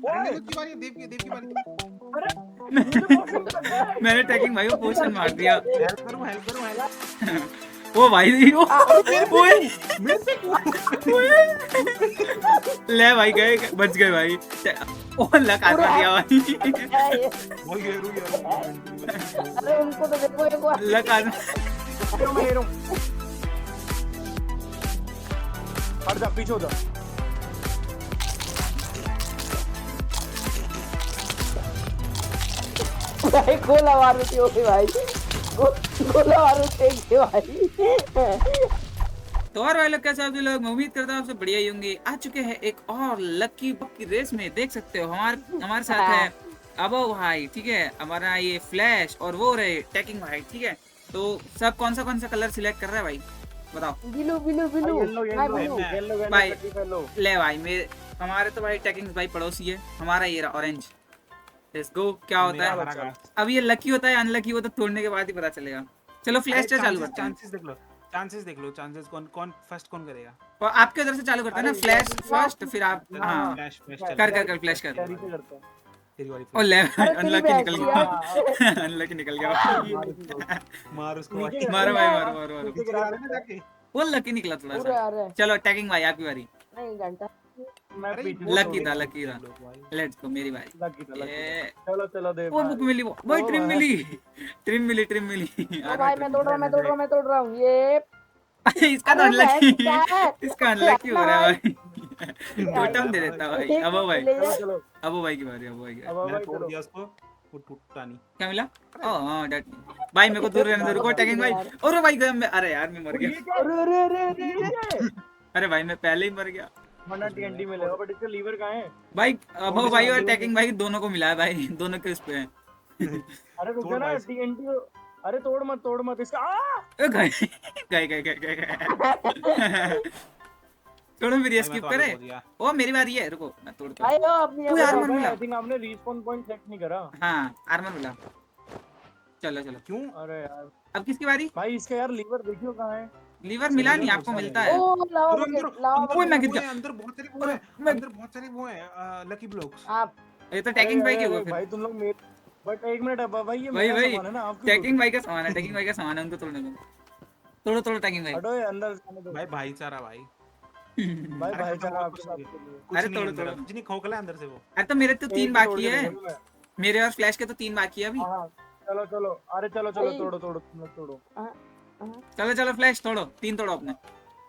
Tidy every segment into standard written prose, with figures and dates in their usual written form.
अरे की बारी है, देव की बारी। मैंने टैकिंग भाई को पोशन मार दिया। हेल्प करूं हेल्प। ओ भाई ओ ओए मेरे से ले भाई गए बच गए भाई। ओ लक आत्मा दिया भाई। वही है रुक यार। अरे उनको तो देखो एक बार। लक आत्मा मैं ले रहा हूँ। हट जा, पीछे हो जा। भाई गोला मारो होगी भाई, गोला मारो थे भाई। तो और भाई लोग कैसे आप लोग, मैं उम्मीद करता हूँ आपसे बढ़िया ही होंगे। आ चुके हैं एक और लकी बक की रेस में। देख सकते हो हमारे साथ है अबो भाई, ठीक है, हमारा ये फ्लैश और वो रहे टैकिंग भाई, ठीक है। तो सब कौन सा कलर सिलेक्ट कर रहा है भाई बताओ। बिलू बिलू बिलू भाई ले भाई मेरे हमारे तो भाई टैकिंग भाई पड़ोसी है, हमारा ये रहा ऑरेंज। Let's go. क्या होता है अब, ये लकी होता है अनलकी होता है तोड़ने के बाद ही पता चलेगा। चलो फ्लैश से चालू करते हैं। चांसेस देख लो चांसेस कौन फर्स्ट कौन करेगा। और आपके उधर से चालू करते हैं ना, फ्लैश फर्स्ट फिर आप। हाँ कर फ्लैश कर। तेरी वाली ओ ले अनलकी निकल गया। अनलकी निकल गया। मार उसको। मारो भाई मारो। पीछे गिरा देना जाके। वो लकी निकला थोड़ा सा। चलो अटैकिंग भाई आपकी बारी। नहीं घंटा लकी था लेट्स गो मेरी बारी। चलो दे वो बुक मिली भाई, ट्रिम मिली। भाई मैं तोड़ रहा हूँ ये। इसका तो अनलकी, इसका अनलकी हो रहा है भाई। टोटम दे देता भाई। अबो भाई की बारी। मैंने तोड़ दिया उसको, वो टूटा नहीं। क्या मिला? ओह हां डैट भाई मेरे को दूर रहने दो, रुको अटैकिंग भाई। अरे भाई अरे यार मैं मर गया। अरे भाई मैं पहले ही मर गया। वरना टीएनटी मिलेगा, बट इसका लीवर कहाँ है भाई? अबो भाई और अटैकिंग भाई दोनों को मिला है भाई, दोनों के उस पे है। अरे रुक जा ना टीएनटी। अरे तोड़ मत इसका। गए छोड़ो मेरी स्किप करे। ओ मेरी बारी है, रुको मैं तोड़ता हूं। भाई आर्मर मिला। आई थिंक आपने रिस्पॉन पॉइंट सेट नहीं करा। हां आर्मर मिला। चलो क्यों? अरे यार अब किसकी बारी? भाई इसका यार लीवर देखियो कहाँ है। लीवर मिला नहीं, आपको मिलता है। ओए मैं गिर गया। अंदर बहुत सारे वो है लकी ब्लॉक्स। आप ये तो टैगिंग भाई की हुआ फिर भाई तुम लोग मेरे बट एक मिनट अब भाई ये भाई मेरा सामान है ना आपकी। टैगिंग भाई का सामान है, टैगिंग भाई का सामान है, उनको तोड़ने दो। तोड़ो टैगिंग भाई। हटो ये अंदर जाने दो भाई भाईचारा भाई। भाई भाईचारा आपके साथ के लिए। अरे तोड़ो कुछ नहीं खोखला अंदर से वो। अरे तो मेरे तो 3 बाकी है, मेरे और फ्लैश के तो 3 बाकी है अभी। हां चलो अरे चलो तोड़ो तुम लोग तोड़ो। चलो फ्लैश तोड़ो, 3 तोड़ो अपने।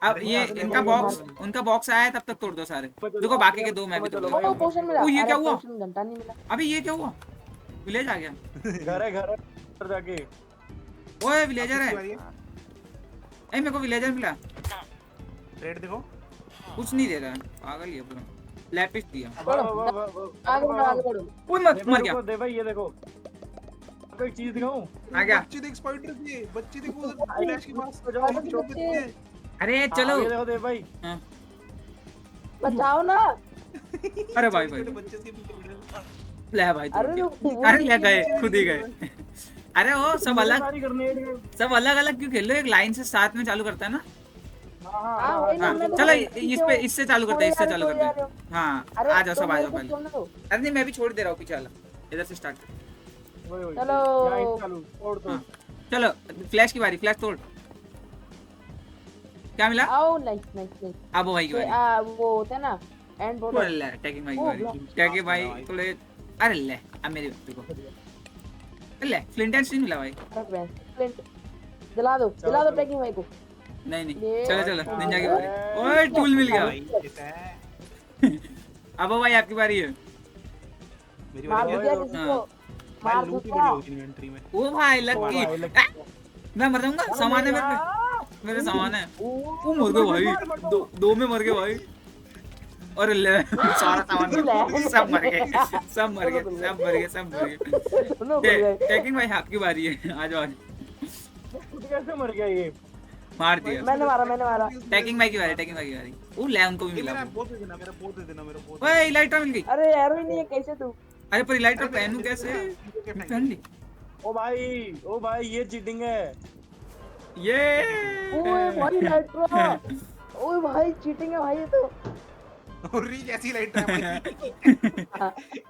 अब ये उनका बॉक्स आया है, तब तक तोड़ दो सारे। देखो बाकी के 2 मैं भी तोड़ दूंगा। ओ पोशन मिला। ये क्या हुआ? घंटा नहीं मिला। अबे ये क्या हुआ? विलेज आ गया। घर है जाके। ओए विलेजर है। ए मेरे को विलेजर मिला। रेड देखो कुछ नहीं दे रहा है, पागल ये पूरा। लैपिस दिया। आगे बढ़ो। ओए मर गया। दे भाई ये देखो, आपको एक चीज दिखाऊं। आ गया। बच्चे देख स्पाइडर की, बच्चे देख वो फ्लैश के पास। अरे चलो ये देखो दे भाई। हां बचाओ ना। अरे भाई बच्चे के पीछे ले भाई अरे ले गए, खुद ही गए। अरे वो सब अलग क्यों खेल लो? एक लाइन से साथ में चालू करता है ना। चलो इससे चालू करते हैं। हाँ आ जाओ सब आ जाओ पहले। अरे नहीं मैं भी छोड़ दे रहा हूँ पीछे वाला, इधर से स्टार्ट। चलो फ्लैश की बारी, फ्लैश तोड़। क्या मिला? अब भाई की बारी। वो होता है ना एंड बोर्ड। टैगिंग भाई की बारी। टैगिंग भाई थोड़े। अरे ले अब मेरी बात को ले। फ्लिंट एंड स्टील मिला भाई। जला दो टैगिंग भाई को। नहीं चलो निंजा की बारी। ओए टूल मिल गया। अब भाई आपकी बारी है। मेरी बारी है। मार लूट बड़ी होगी इन्वेंटरी में। ओ भाई लकी। मैं मर जाऊंगा, सामान है मेरे सामान है। वो मर गए भाई, दो में मर गए भाई। और ले सारा सामान सब मर गए। टैगिंग भाई आपकी बारी है, आ जाओ। कैसे मर गया ये? मार दिया मैंने मारा। टैगिंग भाई की बारी। वो ले उनको भी मिला। मेरा बोल दे देना। ओए इलाइट्रा मिल गई। अरे एरो ही नहीं है, कैसे तू? अरे पर इलाइट्रा पहनूं कैसे? पहन ली। ओ भाई ये चीटिंग है। ये ओए भाई इलाइट्रा। ओए भाई चीटिंग है भाई ये तो। और री जैसी लाइट है भाई।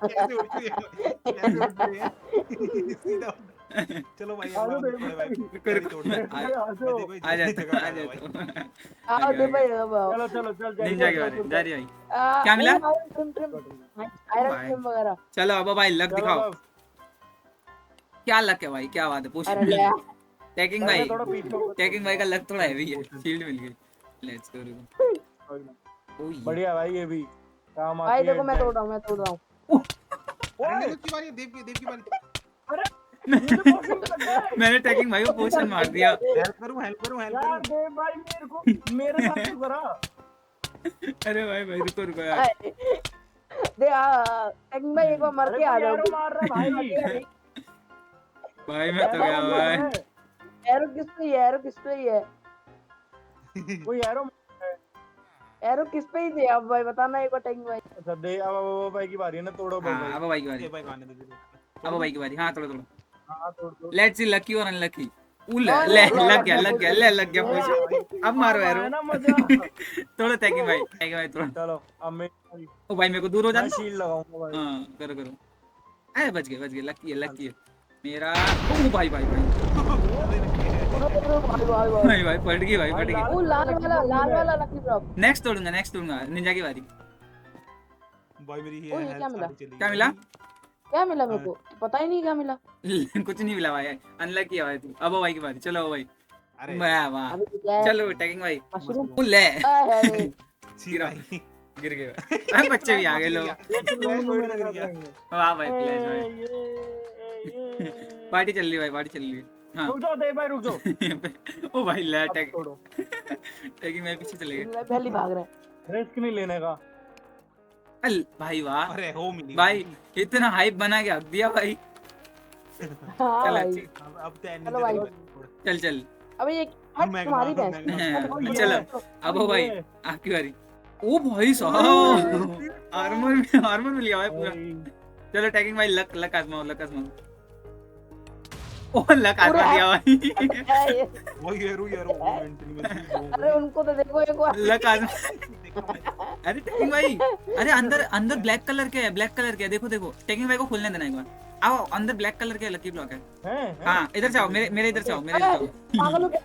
कैसे उड़ रही है, कैसे उड़ रही है। सीधा चलो भाई आ जाओ अगला देव बंदा भाई रुको, गाड़ी रुको। तोड़ना है। भाई आ जाओ। भाई आ जल्दी जाता जगह पे आ आ जाओ भाई। जाता आओ दे भाई अब आओ। चलो चलो चल जा निंजा के बारे जा रही भाई। क्या मिला? आयरन भाई। ट्रिम वगैरह। चलो अब भाई लक चलो दिखाओ, अब क्या लक है भाई, क्या बात है पूछ। अरे ले टैकिंग पहले भाई, थोड़ा पीछे हो। टैकिंग भाई का लक थोड़ा हैवी है, शील्ड मिल गई। लेट्स गो रुको। ओ ये बढ़िया भाई ये भी काम भाई आती है। देखो मैं तोड़ रहा हूँ, मैं तोड़ रहा हूँ। अरे नहीं की बारी है, देव की बारी। मुझे पोषण करना है मैंने टैकिंग भाई को पोशन मार दिया। हेल्प करूं हेल्प करूं हेल्प यार करूं। देव भाई मेरे साथ तो करा। अरे भाई रुको रुको यार। दे टैकिंग भाई एक बार मर अरे के आ कोई जाओ। एरो मार रहा है भाई। भाई मैं तो गया भाई। एरो किस पे ही है, एरो किस पे ही है, कोई एरो। एरो किस पे ही थे अब भाई बताना एक बार टैकिंग भाई। अच्छा दे अब भाई की बारी है ना, तोड़ो हाँ भाई। अब भाई की ये बारी, भाई गाने दे दे। अब भाई की बारी। हाँ तोड़ो तोड़ो। हाँ तोड़ दो। लेट्स सी लकी और अनलकी। ले लग गया लग गया पोशन। अब मारो है एरो। ना मजा। तोड़ो टैकिंग भाई तोड़ो। चलो अब मैं ओ भाई मेरे को दूर हो जाना। शील्ड लगाऊंगा भाई। हाँ करो करो। अरे बच गए लकी है मेरा। ओ भाई भाई भाई भाई फट गई। वो लाल वाला लकी ड्रॉप। नेक्स्ट तोड़ूंगा निंजा की बारी। भाई मेरी ओ, ये क्या मिला? क्या मिला? क्या मिला मेरे को पता ही नहीं क्या मिला। कुछ नहीं मिला भाई, अनलकी है भाई तू। अब भाई की बारी, चलो भाई। अरे वाह वाह, अभी तो क्या है? चलो टैगिंग भाई। मशरूम। ओ ले अरे सीधा गिर गए। अरे बच्चे भी आ गए लोग। वाह भाई प्लेज भाई, पार्टी चल रही भाई, पार्टी चल रही है। हाँ रुक जाओ दे भाई रुक जाओ। ओ भाई ले अब टैग तोड़ो। टैगिंग भाई पीछे चले गए। पहले भाग रहा है। रिस्क नहीं लेने का। अल भाई वाह अरे हो मिली भाई, इतना हाइप बना के हक दिया भाई। हाँ चल भाई। अच्छी, अब तो चलो भाई। चल अबे ये हट मैं तुम्हारी मार दूं, भैंस। मैं हाँ, हट, चलो अब हो भाई आपकी बारी। ओ भाई साहब आर्मर मिल गया भाई पूरा। चलो टैगिंग भाई लक आजमाओ। ओ लक आजमा दिया भाई। वो ये रू एंट्री में अरे उनको तो देखो एक बार। लक आजमा। अरे टैगिंग भाई, अरे अंदर ब्लैक कलर के है, देखो टैगिंग भाई को खोलने देना एक बार। आओ अंदर ब्लैक कलर के लकी ब्लॉक है। हाँ इधर से आओ, मेरे इधर से आओ, पागल हो गया।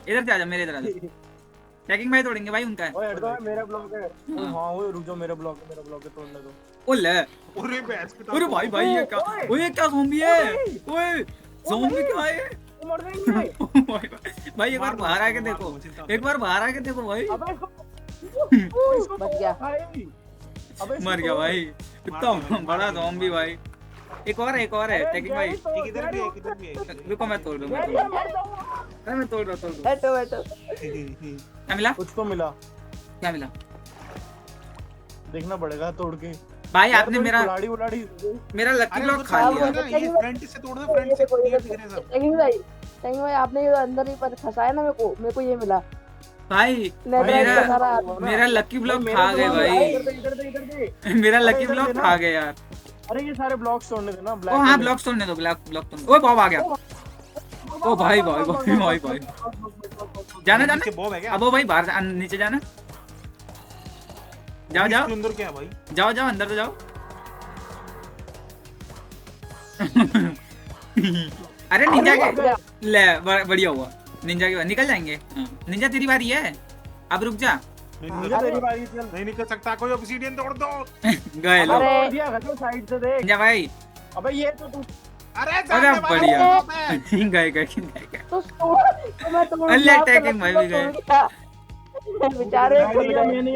इधर से आ जाओ, मेरे इधर आ जाओ। टैगिंग भाई तोड़ेंगे भाई उनका है। ओए हट दो मेरा ब्लॉक है। हां ओए रुक जाओ मेरा ब्लॉक है तोड़ने दो। ओ ले, अरे भैंस के अरे भाई ये क्या, ओए क्या ज़ॉम्बी है, ओए ज़ॉम्बी क्या है। वो मर जाएंगे। भाई एक बार बाहर आके देखो, भाई। अबे इसको बच गया। भाई। अबे मर गया भाई, इतना बड़ा ज़ॉम्बी भाई। एक और है टैगिंग भाई। किधर भी है रुको मैं तोड़ दूं। अरे मैं तोड़ रहा हूं। बैठो। क्या मिला? कुछ तो मिला। क्या मिला देखना पड़ेगा तोड़ के। भाई आपने मेरा उलाड़ी लकी ब्लॉक खा लिया। ये फ्रंट से तोड़ दो, फ्रंट से क्लियर दिख रहे हैं सब। टैगिंग भाई आपने ये अंदर ही पर फंसाया ना मेरे को ये मिला। भाई नेदरलैंड का सारा मेरा लकी ब्लॉक खा गए भाई। इधर दे। मेरा लकी ब्लॉक खा गए यार। अरे ये सारे ब्लॉक्स तोड़ने थे ना। ओ हाँ ब्लॉक्स तोड़ने दो, ब्लॉक तोड़ने। ओए बॉब आ गया। ओ भाई जाना नीचे बॉब है क्या? अब भाई बाहर नीचे जाना। जाओ इसके अंदर क्या है भाई? जाओ अंदर तो जाओ। अरे निंजा के ले बढ़िया हुआ, निंजा के निकल जाएंगे। निंजा तेरी बारी है, अब रुक जा। तेरी बारी चल। नहीं निकल सकता, कोई ऑब्सीडियन तोड़ दो। गए लोग। तोड़ दिया खत्म साइड से देख। निंजा भाई अबे ये तो तू अरे बढ़िया। गए तो मैं तोड़ अल्लाह टैगिंग भाई भी गए। बेचारे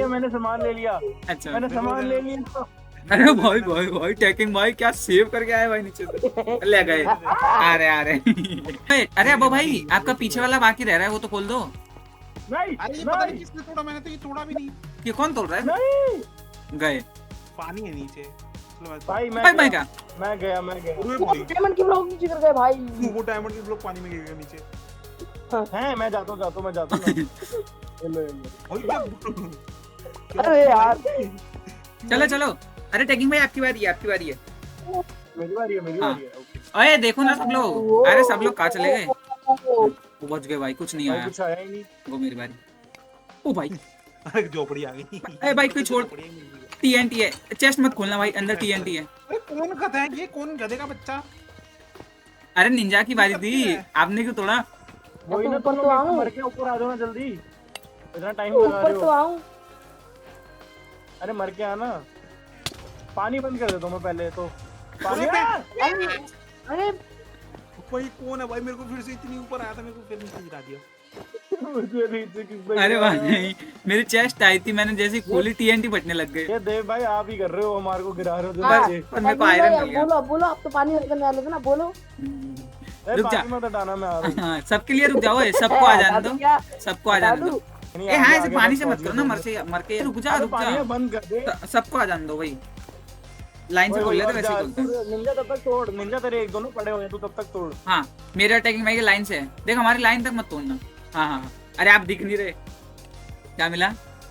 मैंने सामान ले लिया। अच्छा मैंने सामान ले लिया। अरे भाई टैगिंग भाई क्या सेव करके आए भाई नीचे से। ले गए। अरे अब भाई आपका पीछे वाला बाकी रह रहा है, वो तो खोल दो। नहीं अरे ये पता नहीं किसने तोड़ा, मैंने तो ये तोड़ा भी नहीं। ये कौन तोड़ रहा है? नहीं गए पानी है नीचे। भाई भाई का मैं गया। अरे भाई डायमंड की ब्लॉक नीचे कर गए भाई। वो डायमंड के ब्लॉक पानी में गिर गए नीचे। हैं मैं जाता हूं। अरे यार चलो। अरे टैगिंग भाई आपकी बारी है। मेरी बारी है ओके। अरे देखो ना सब लोग, अरे सब लोग कहाँ चले गए? वो बच गए भाई, कुछ नहीं भाई आया। कुछ आया ही नहीं। वो मेरी बारी। ओ भाई अरे झोपड़ी आ गई। अरे भाई कोई छोड़, TNT है, चेस्ट मत खोलना भाई, अंदर TNT है। अरे कौन गधा है ये, कौन गधे का बच्चा? अरे निंजा की बारी थी, आपने क्यों तोड़ा? वही ना, ऊपर तुम तो लोग आऊं। मर के ऊपर आ जाओ ना जल्दी, इतना टाइम लगा ऊपर रहे तो हो। आऊं। अरे मर के आना, पानी बंद कर देता हूँ मैं पहले तो। पानी अरे अरे भाई कौन है भाई, मेरे को फिर से इतनी ऊपर आया था, मेरे को फिर नीचे गिरा दिया। मुझे नीचे किसने अरे गिराया? भाई मेरी चेस्ट आई थी, मैंने जैसे ही खोली TNT फटने लग गए। ये देव भाई आप ही कर रहे हो, हमारे को गिरा रहे हो हाँ, नीचे। पर मेरे को आयरन मिल गया। बोलो बोलो, आप तो पानी बंद करने वाले थे ना, बोलो। ए, रुक जा। पानी मत हटाना, मैं आ रहा हूँ। हाँ सबके लिए रुक जाओ, सबको आ जाने दो, क्या सबको आ जाने दो। नहीं, ए हाँ आगे ऐसे आगे पानी तक से मत पहुंच करो ना, गए। मर के रुक जा, अरे रुक पानी जा। बंद कर दे। सबको आ जाने दो भाई, लाइन से खोल लेते वैसे ही खोलते हैं। निंजा तब तक तोड़, निंजा तेरे एक दोनों पड़े हुए हैं, तू तब तक तोड़। हाँ मेरा अटैकिंग भाई की लाइन से है, देख हमारी लाइन तक मत तोड़ना। हाँ हाँ हाँ। अरे आप दिख नहीं रहे, क्या मिला?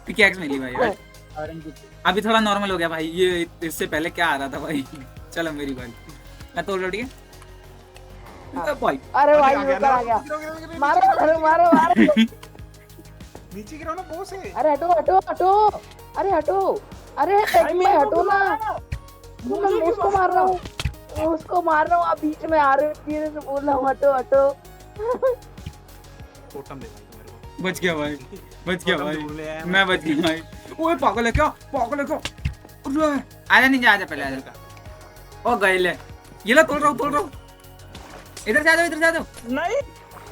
पिकैक्स मिली भाई यार। आयरन की। अभी थोड़ा नॉर्मल हो गया भाई, ये इससे पहले क्या आ रहा था भाई। चलो मेरी बारी, मैं तोड़ रहा हूँ, ठीक है भाई। अरे भाई आ गया ऊपर आ ना, गया। गिरो, गिरो, गिरो, मारो मारो मारो मारो। नीचे गिरो ना बहुत से। अरे हटो हटो हटो, अरे हटो, अरे एक में हटो ना। मैं उसको मार रहा हूँ, उसको मार रहा हूँ, आप बीच में आ रहे हो, धीरे से बोल रहा हूँ हटो हटो। टोटम दे भाई मेरे को। बच गया भाई, बच गया टोटम भाई, ढूंढ ले आया मैं बच गया भाई। ओए पागल है क्या, पागल है क्या? उठ, आजा नहीं जा, आजा पहले आजा। ओ गए ले, ये लो तोड़ रहा हूँ, तोड़ रहा हूँ। इधर से आ जाओ, इधर से आ जाओ। नहीं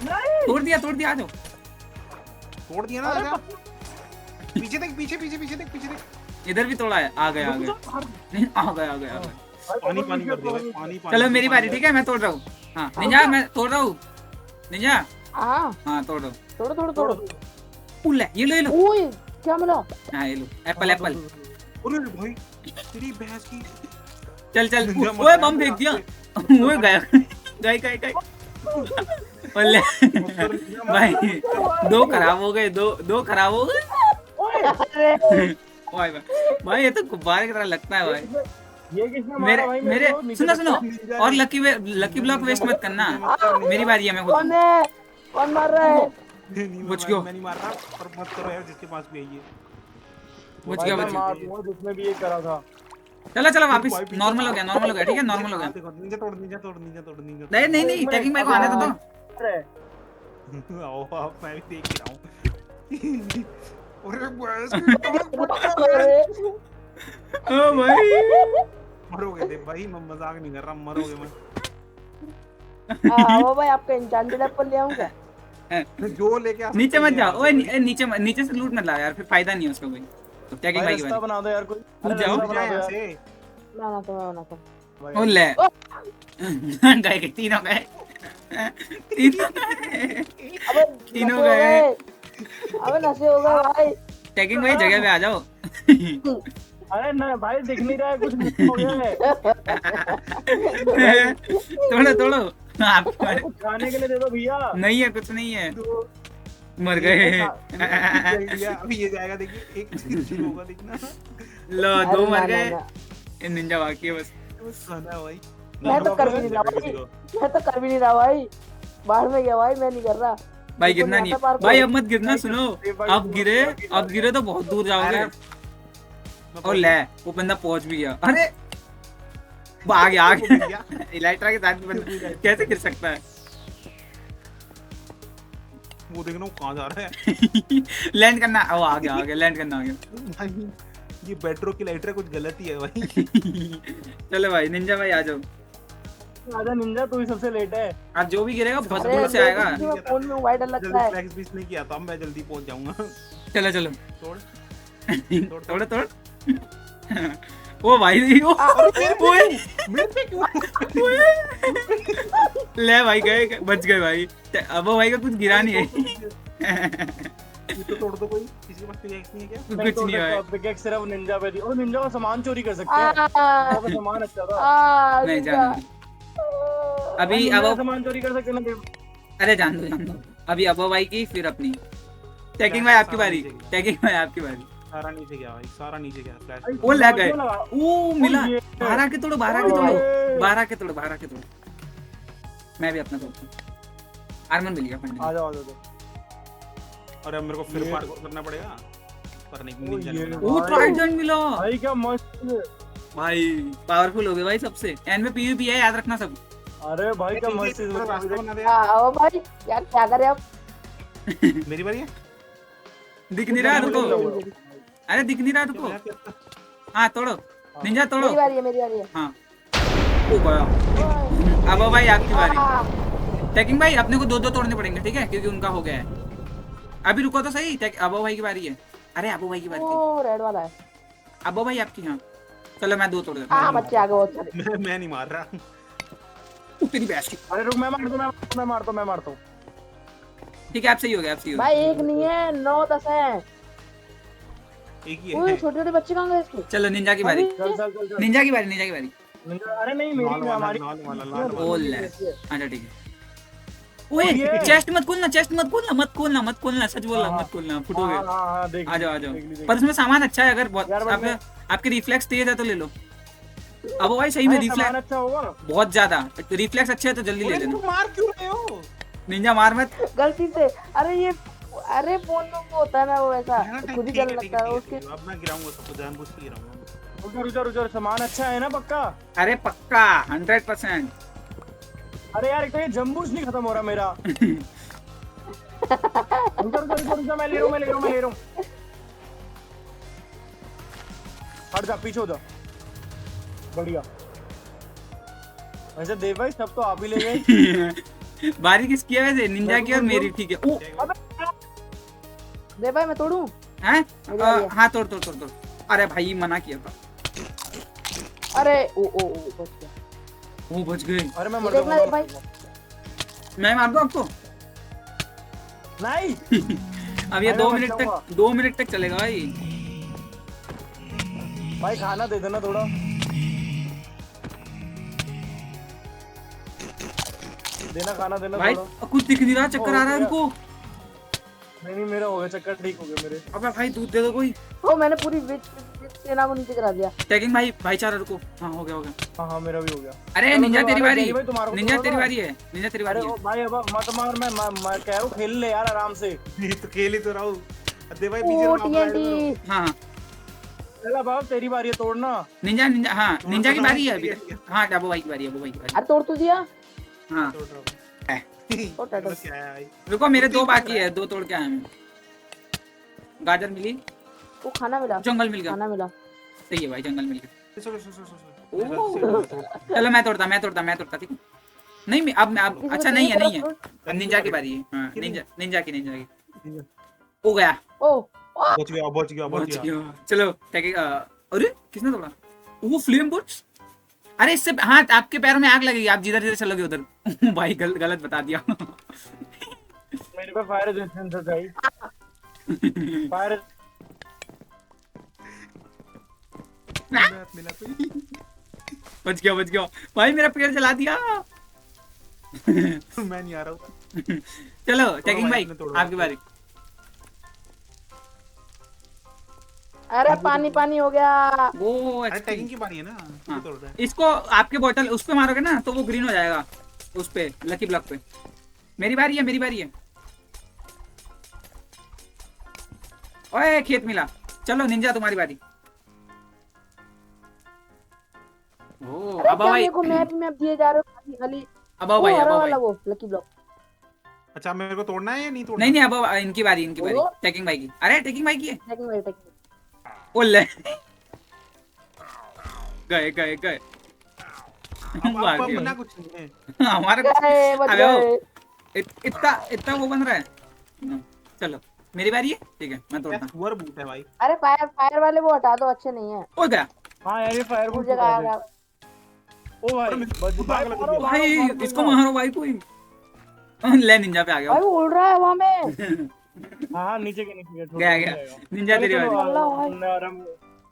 नहीं, तोड़ दिया, आ जाओ। तोड़ दिया ना, आजा। पीछे देख, पीछे पीछे पीछे देख, पीछे देख। इधर भी तोड़ा है, आ गया नहीं, आ गया। पानी पानी कर दे भाई, पानी पानी। चलो मेरी बारी, ठीक है मैं तोड़ रहा हूँ। हाँ निंजा, मैं तोड़ रहा हूँ, निंजा। हाँ हाँ तोड़ रहा हूँ। तोड़ो तोड़ो तोड़ो। ले ये लो। ओए क्या मिला? हाँ ये लो, एप्पल। अरे भाई तेरी भैंस की। चल निंजा मत ओए मार, बम फेंक दिया। आगे। ओए गए। ओले भाई, दो खराब हो गए, दो खराब हो गए। अरे भाई ये तो गुब्बारे की तरह लगता है भाई। ये किसने मेरे मारा भाई मेरे को? नीचे सुनो निंजा और ने। लकी ब्लॉक वेस्ट मत करना। मेरी बारी है, मैं कौन खोलता है? कौन मार रहा है? नहीं, बच गया। मैं नहीं मार रहा, पर मत करो यार, जिसके पास भी है ये। बच भाई गया, मैं बच गया। मार दूंगा जिसने भी ये करा था। चलो वापस भाई, पीछे नॉर्मल हो गया, ठीक है नॉर्मल हो गया। देखो, निंजा तोड़। नहीं टैगिंग भाई को आने दो। अरे आओ आप, मैं भी देख ही रहा हूँ। अरे भैंस की टांग पकड़। अरे ओ भाई मरोगे दे भाई, मैं मजाक नहीं कर रहा, मरोगे मैं। वो भाई आपका एन्चेंटेड एप्पल ले आऊं क्या? जो लेके आ नीचे सकते मत हैं जाओ, आप। ओए नीचे से लूट मत लाओ यार, फिर फायदा नहीं है उसका कोई। तो टैगिंग भाई भाई की रास्ता बारी। बना दो यार कोई। कूद अरे जाओ। रास्ता बना दो यहाँ यार। से। ना तो मैं बनाता भाई, ओ ले गए तीनों गए। अबे तीनों नशे हो गए। अबे नशे हो गए भाई। टैगिंग भाई जगह पे आ जाओ। अरे ना भाई दिख नहीं रहा है, कुछ मिस हो गया है। तोड़ो आपको अरे कुछ खाने के लिए दे दो भैया। नहीं है, कुछ नहीं है, तो मर गए। अभी ये जाएगा, देखिए एक चीज होगा, देखना। लो दो अरे मर ना, गए। ना, ना। निंजा बाकी है बस। खाना भाई। मैं तो कर भी नहीं रहा भाई, मैं तो कर भी नहीं रहा भाई। बाहर में गया भाई, मैं नहीं कर रहा। भाई देखो गिरना नहीं नहीं, आता पार को। भाई अब मत गिरना, सुनो अब गिरे तो बहुत दूर जाओगे। और ले वो बंदा पहुंच भी गया। अरे वो आ गया इलेक्ट्रा के साथ बंदा कैसे गिर सकता है? वो देखना वो कहाँ जा रहा है। लैंड करना, वो आ गया लैंड करना आ गया। भाई ये बेडरोक की लाइटर कुछ गलत ही है भाई। चलो भाई निंजा भाई आ जाओ। आजा निंजा, तू ही सबसे लेट है। अब जो भी गिरेगा बहुत अरे दूर से आएगा। देखो, मैं फोन में वाइड लगता जल्दी है। फ्लैक्स बीच नहीं किया था, मैं जल्दी पहुंच जाऊंगा। चलो तोड़ तोड़ ओ भाई ओ ओए मेरे पे क्यों? ले भाई गए, बच गए भाई। अब वो भाई का कुछ गिरा नहीं है। ये तो तोड़ दो कोई, किसी के पास पिकैक्स नहीं है क्या? कुछ नहीं है। पिकैक्स सिर्फ निंजा पे थी। और निंजा का सामान चोरी कर सकते हैं। निंजा का सामान अच्छा था। नहीं जान अभी निंजा अब का सामान चोरी कर सकते हैं ना। अरे जान दो अभी अबो भाई की, फिर अपनी। टैगिंग भाई आपकी बारी, टैगिंग भाई आपकी बारी। सारा नीचे गया भाई, सारा नीचे गया। फ्लैश वो लग गए, ओ मिला। ये। 12 के तोड़ो, 12 के तोड़ो, 12 के तोड़ो, 12 के तोड़ो। मैं भी अपना तोड़ता हूँ। आर्मन मिल गया फंड। आ जाओ आ जाओ। अरे अब मेरे को फिर पार करना पड़ेगा। पर नहीं ओ, निंजा ये लेना। वो ट्राइडेंट मिला भाई क्या मस्त है। भाई, पावरफुल हो गए भाई सबसे। एंड में पीवीपी है, याद रखना सब। अरे भाई क्या मस्त चीज थोड़ा मुझे रास्ता अभी बना दे हाँ आओ भाई, क्या करें अब? यार। मेरी बारी है। दिख नहीं रहा, रुको। देखो। अरे दिख नहीं रहा, रुको। हाँ तोड़ो, निंजा तोड़ो। मेरी बारी है, मेरी बारी है। हाँ, ओ गया। अब भाई आपकी बारी। टैकिंग भाई अपने को 2-2 तोड़ने पड़ेंगे, ठीक है, क्योंकि उनका हो गया है। अभी रुको तो सही। अबो भाई की बारी है। अरे अबो भाई की बारी है। ओ रेड वाला है। अबो भाई आपकी। हाँ चलो, मैं 2 तोड़ देता हाँ हूँ। बच्चे आ गए बहुत सारे। मैं नहीं मार रहा। तेरी बैच की। अरे रुक, मैं मारता हूँ। ठीक है, आप सही हो गए, आप सही हो भाई गए। एक नहीं है, 9-10 है। एक ही ओए है। छोटे छोटे बच्चे कहाँ गए इसके? चलो निंजा की बारी। अभी- चल। निंजा की बारी, निंजा की बारी। अरे नहीं लाल मेरी वाला, हमारी लाल वाला, लाल वाला। ओ ले। अच्छा ठीक है। ओए ये। चेस्ट मत खोलना, चेस्ट मत खोलना, मत खोलना, सच बोल रहा, हाँ, मत खोलना, फुटोगे। हाँ देख आ जाओ, आ जाओ। देख ली। पर इसमें सामान अच्छा है, अगर बहुत यार, बट आपके रिफ्लेक्स तेज है तो ले लो। अब भाई सही में अरे, सामान रिफ्लेक्स अच्छा होगा। बहुत ज्यादा, रिफ्लेक्स अच्छे है तो जल्दी ले अरे लेना। तुम मार क्यों रहे हो? निंजा मार मत। गलती से। अरे ये, अरे फोन में वो होता है ना, वो ऐसा हाँ, खुद ही ठीक है, डर ठीक लगता है है, उसके। ठीक है। अब मैं गिराऊंगा सबको, जानबूझ के गिराऊंगा। रुको, सामान अच्छा है ना पक्का? अरे पक्का 100%। अरे यार एक तो ये जम्बूस नहीं खत्म हो रहा मेरा। रुको, मैं ले रहा हूँ। हट जा, पीछे हो जा। बढ़िया। वैसे देव भाई सब तो आप ही ले गए। बारी किसकी है वैसे? निंजा की और मेरी, ठीक है। ओ दे भाई मैं तोड़ूं? हैं? मेरी बारी है। हाँ तोड़। अरे भाई मना किया था। अरे ओ बच गया। वो बच गए। अरे मैं ये मर देखना जाऊंगा। भाई। मैं मार दूं आपको? नहीं अब ये भाई, 2 मैं मिनट बचाऊंगा। तक 2 मिनट तक चलेगा भाई। भाई खाना दे देना थोड़ा। खाना देना भाई थोड़ा। कुछ दिख नहीं रहा, चक्कर आ रहा है गया। उनको। नहीं मेरा हो गया चक्कर, ठीक हो गया मेरे। अबे भाई दूध दे दो कोई। ओ मैंने पूरी विच सेना को नीचे गिरा दिया। टैगिंग भाई, भाईचारा रुको। हाँ हो गया। हाँ मेरा भी हो गया। अरे चलो, निंजा चलो, तेरी अरे बारी। तेरी भाई, तुम्हारे को निंजा तो तेरी बोला। बारी है, निंजा तेरी अरे बारी ओ है। भाई अब मत मार, मैं कह रहा हूँ खेल ले यार आराम से। ये तो खेल ही तो रहा हूँ। अरे भाई पीछे ओ रहो, आप साइड में रहो। टीएनटी। हाँ चला बाब तेरी बारी है तोड़ना। निंजा हाँ निंजा की बारी है अभी ठीक है, तक। हाँ अबू भाई की बारी है, अबू भाई की बारी। अरे तोड़ तो दिया। हाँ तोड़ रहा हूँ। है। ओ टाटा। क्या है भाई? रुको, मेरे 2 बाकी है, 2 तोड़ के आया मैं। गाजर मिली, वो खाना मिला। जंगल मिल गया। खाना मिला। सही है भाई, जंगल मिल गया। सो। चलो मैं तोड़ता ठीक है। नहीं मैं अब अच्छा नहीं है। अब निंजा की बारी है। हाँ निंजा की हो गया। ओ बच गया। चलो अरे किसने तोड़ा? वो फ्लेम बुट्स। अरे इससे हाँ आपके पैरों में आग लगेगी, आप जिधर चलोगे उधर। भाई गलत बता दिया। मेरे पे फायर रेजिस्टेंस है भाई। फायर मिला कोई? बच गया भाई, मेरा पेड़ जला दिया। मैं नहीं आ रहा हूँ। चलो टैगिंग भाई भाई, तोड़ो, आपकी बारी। अरे पानी हो गया। वो अरे HP। टैगिंग की बारी है ना, तू हाँ। तोड़ रहा है। इसको आपके बोतल उस पे मारोगे ना तो वो ग्रीन हो जाएगा, उस पे लकी ब्लॉक पे। मेरी बारी है। ओए खेत मिला। चलो निंजा तुम्हारी बारी। ओ अरे अब क्या भाई, मेरे को मैप में दिए जा रहे हो खाली। अब वो भाई, हरा वाला वो लकी ब्लॉक। अच्छा मेरे को तोड़ना है या नहीं तोड़ना? नहीं अब इनकी बारी बोलो। टैगिंग भाई की। अरे टैगिंग भाई की है। टेकिंग ओ ले गए। अब भाग गए। अपना कुछ नहीं है। हमारा गए बच अबे ओ, गए। इतना वो बन रहा है। चलो मेरी बारी है, ठीक है मैं तोड़ता हूँ। सुअर बूट है भाई। अरे फायर वाले वो हटा दो, अच्छे नहीं है। ओ गया हाँ यार ये फायर उस बुट जगह आ गया। ओ भाई बच भाग लग गया। भाई इसको मारो भाई कोई। ले निंजा पे आ गया। भाई वो उड़ रहा है हवा में। हाँ नीचे के नीचे के गया निंजा तेरी बारी।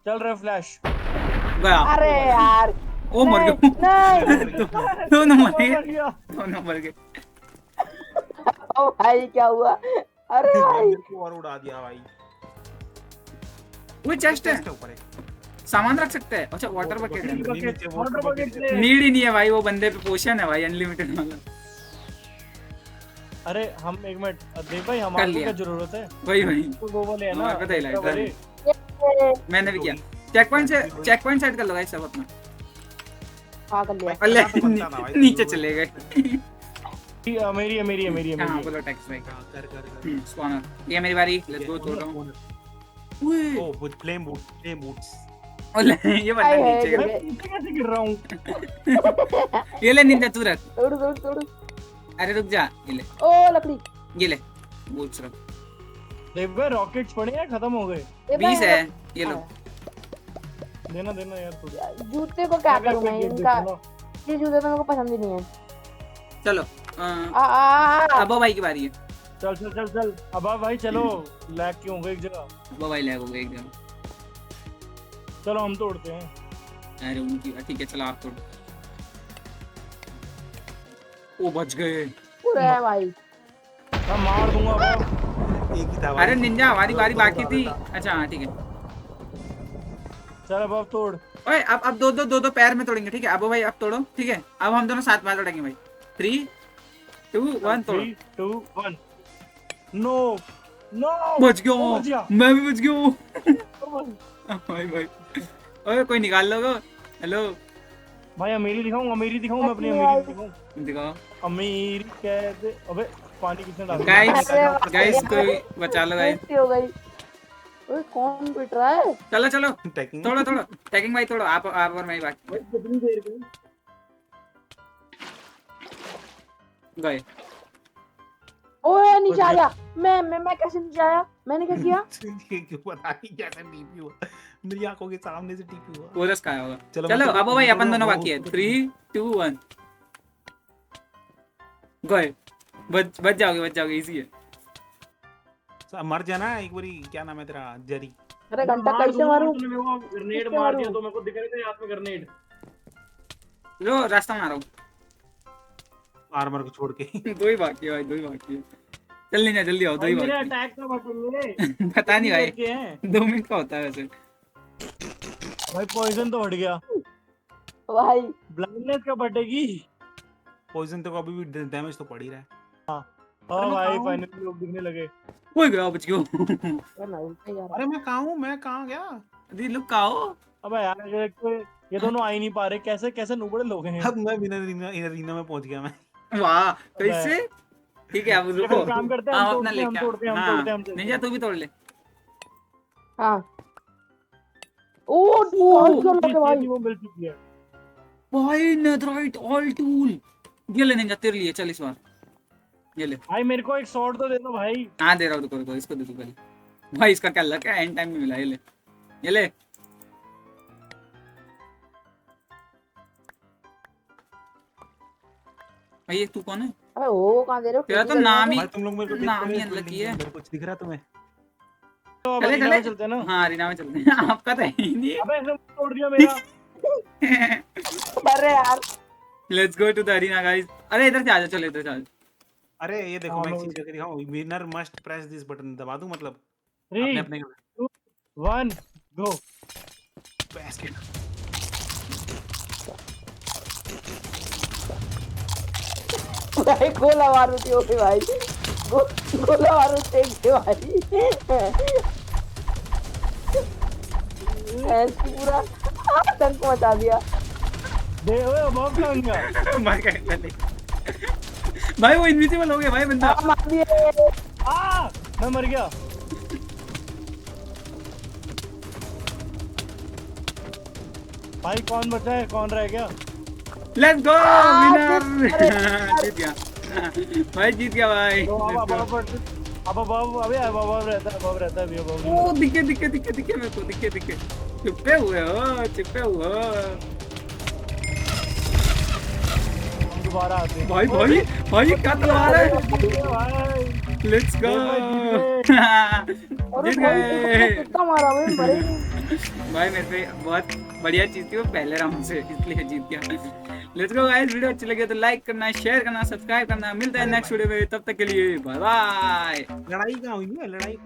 चल रहे फ्लैश। गया। अरे यार ओ मर नहीं, गया। नहीं। दोनों मर गए, गया। दोनों मर गए। ओ भाई क्या हुआ? अरे भाई मेरे को और उड़ा दिया भाई। वो चेस्ट है, के ऊपर है। सामान रख सकते हैं। अच्छा वाटर बकेट है। नीचे वाटर बकेट ले। नीड ही नहीं है भाई, वो बंदे पे पोशन है भाई अनलिमिटेड वाला। अरे हम एक मिनट देख भाई कर हमारे को लिया। क्या जरूरत है? वही तो वो वाले है ना हमारे को तो ही लग रहा है। वाले। मैंने भी किया। चेक पॉइंट सेट कर लो गाइस सब अपना। हाँ कर लिया। अल्ले तो बनता था भाई, नीचे चले गए। मेरी है। हाँ बोलो टैक्स भाई। हाँ, कर स्पॉनर ये मेरी बारी, लेट्स गो तोड़ रहा हूँ। ओए ओ विद फ्लेम बूट्स ओले ये बंदा आए नीचे है, गिर। मैं नीचे कैसे गिर रहा हूँ? ये ले निंजा तू रख। तोड़। अरे रुक जा, ये ले ओ लकड़ी। ये ले बूट्स रख। देख भाई रॉकेट्स पड़े हैं खत्म हो गए। 20 है ये लो। देना यार थोड़ी। जूते को क्या करूँ मैं इनका, देखो ये जूते तो मेरे को पसंद ही नहीं है। चलो अबो भाई की बारी है। ना। चल अब भाई चलो। लैग क्यों हो गई एक जगह? अबो भाई लैग हो गया एकदम। चलो हम तोड़ते हैं। अरे उनकी ठीक है चलो आप तोड़। ओ बच गए। पूरा है भाई। मैं मार दूंगा अब। एक ही था भाई। अरे निंजा हमारी बारी बाकी थी। अच्छा हाँ ठीक है। चल अब तोड़। ओए अब दो पैर में तोड़ेंगे ठीक है। अबो भाई अब तोड़ो ठीक है। अब हम दोनों साथ में तोड़ेंगे भाई। 3 2 1 तोड़ो। 3 2 1 नो बच बच गया। गया। मैं भी बच गया भाई। ओए कोई निकाल लो। हेलो भाई अमीरी दिखाऊं मैं अपनी अमीरी दिखाऊं। दिखाओ अमीरी कैसे? अबे पानी किसने डाला? गाइस कोई बचा लो गाइस। बेइज्जती हो गई। ओए कौन पिट रहा है? चलो टैकिंग थोड़ा टैगिंग भाई थोड़ा आप और मैं ही बाकी भाई कितनी देर गई? गए। ओए नीचे आ गया। मैं कैसे नीचे आया? मैंने क्या किया? ये क्यों पता नहीं कैसे टीपी हुआ, मेरी आंखों के सामने से टीपी हुआ। कोरस का होगा। चलो, चलो मैं अब भाई अपन दोनों वो- बाकी है। 3 2 1 गए। बच जाओगे इजी है। मर जाना एक बारी। क्या नाम है तेरा? जरी। अरे घंटा मार कैसे दूंगा, मारूं? तूने मेरे को ग्रेनेड किससे मार दिया मारूं? तो मेरे को दिख रहे थे हाथ में ग्रेनेड। लो रास्ता मारो। आर्मर को छोड़ के। दो ही बाकी है भाई, दो ही बाकी है। चल नहीं जल्दी आओ, दो भाई ही मेरे बाकी अटैक का बटन है। पता नहीं भाई, हैं 2 मिनट का होता है वैसे। भाई पॉइजन तो हट गया। भाई ब्लाइंडनेस कब हटेगी? पॉइजन तो अभी भी डैमेज तो पड़ ही रहा है। हाँ मैं भाई कहाँ फाइनली लोग दिखने लगे। ओए गया बच गया। यार मैं उल्टा जा रहा अरे मैं कहाँ हूँ? मैं कहाँ गया? अरे लुक आओ। अबे यार ये दोनों आ ही नहीं पा रहे। कैसे नुबड़े लोग हैं। अब मैं बिना रीना में पहुंच गया मैं। वाह कैसे? ठीक है अब रुको। चलो, काम करते हैं, हम आओ अपना तोड़ते हैं, लेके हम तोड़ते हैं, हम हाँ, तोड़ते हैं, हम तोड़ते निंजा हैं। तू भी तोड़ ले। हाँ। ओ बहुत जोर लगे भाई। वो मिल चुकी है। भाई नेथराइट ऑल टूल ये ले निंजा तेरे लिए। चल इस बार ये ले। भाई मेरे को एक शॉट तो दे दो भाई। हाँ दे रहा हूँ, रुको इसको दे दो पहले। भाई इसका क्या लक है, एंड टाइम में मिला। ये ले भाई। ये तू कौन है? अबे वो कहाँ दे रहे हो? तेरा तो टेडी नाम ही भाई तुम लोग मेरे को नाम ही देखते हो, unlucky है। मेरे को कुछ दिख रहा है तुम्हें? तो अब चले अरीना में चलते हैं ना। हाँ अरीना में चलते हैं। आपका तो है ही नहीं। अबे इसने तोड़ दिया मेरा। अरे यार let's go to the arena guys. अरे इधर से आ जा, चलो इधर से आ जा। अरे ये देखो हाँ, मैं एक मैं चीज कर रहा हूँ। Winner must press this button दबा दूं मतलब 3 अपने 1 गो। बास्केट। भाई गोला मारूती हो गई भाई। गोला मारूती है भाई। ऐसे पूरा आतंक मचा दिया। दे ओए बॉब कहां गया? भाई का चले। भाई वो इनविजिबल हो गया भाई बंदा। हाँ, मार दिए। आ मैं मर गया। भाई कौन बचा है, कौन रह गया? Let's go winner. अरे, जीत गया भाई, जीत गया भाई। तो Let's go. अब रहता है अभी ओ दिखे मेरे को, दिखे छुपे हुए हो। दोबारा आते हैं। भाई क्या तलवार है। भाई लेट्स गो। और जीत भाई गए कितना मारा भाई, मरे नहीं। भाई। मेरे पे बहुत बढ़िया चीज थी वो पहले राउंड से, इसलिए जीत गया। लेट्स गो गाइस, वीडियो अच्छी लगे तो लाइक करना, शेयर करना, सब्सक्राइब करना। मिलते हैं नेक्स्ट वीडियो में, तब तक के लिए बाय बाय। लड़ाई कहाँ हुई है? लड़ाई